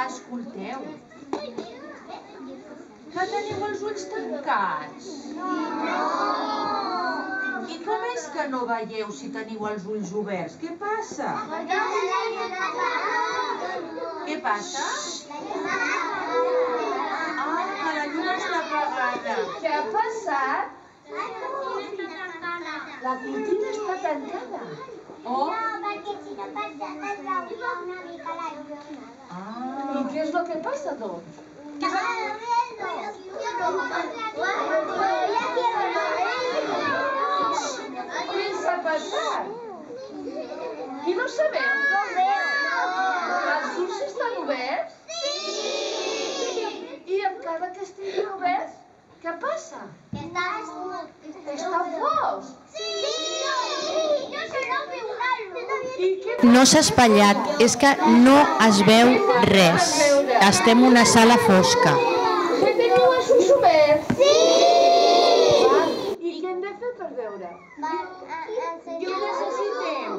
Escolteu, que teniu els ulls tancats. I com és que no veieu si teniu els ulls oberts? Què passa? Què passa? Ah, que la llum està apagada. Què ha passat? La cortina està tancada. Oh, perquè si no passa es veuria una mica la llum. I què és el que passa, doncs? Què s'ha passat? I no sabeu? Els ulls estan oberts? Sí! I encara que estiguin oberts, què passa? Està fos? Sí! No se no veu una llum. I què No s'ha espatllat, és que no es veu res. Estem en una sala fosca. Que teniu els ulls oberts? Sí! I què hem de fer per veure? què ho necessitem?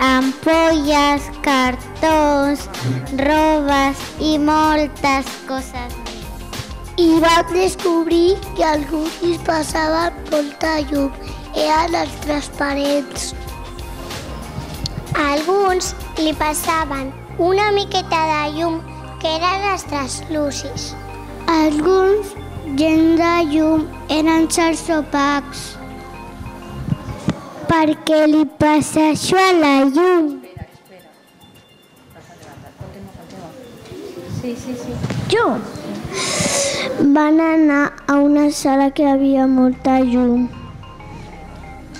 Ampolles, cartons, robes i moltes coses més. I vam descobrir que alguns li passaven molta llum. Eren els transparents. Alguns li passaven una miqueta de llum que eren els translúcids. Alguns gens de llum eren xals opacs. Per què li passa això a la llum? Jo van anar a una sala que hi havia molta llum.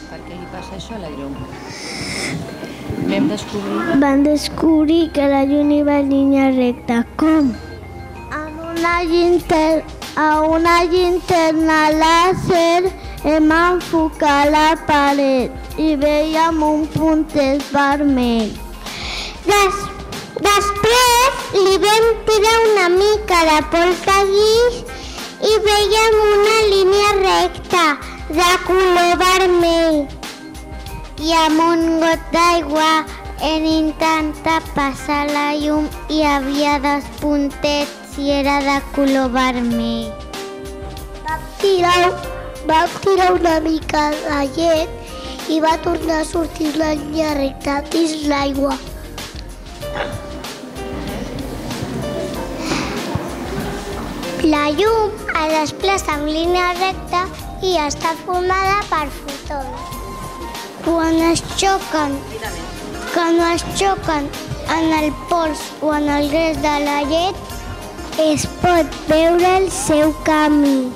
Per què li passa això a la llum? Van descobrir que la llum iba en línia recta. Com? A una llinterna làser hem enfocat la paret i veiem un puntet vermell. Després li vam tirar una mica de pols de guix i veiem una línia recta de color vermell. I amb un got d'aigua hem intentat passar la llum i hi havia dos puntets i era de color vermell. Vam tirar una mica de llet i va tornar a sortir la línia recta dins l'aigua. La llum es desplaça en línia recta i està formada per fotons. Quan es xoquen en el pols o en el gres de la llet, es pot veure el seu camí.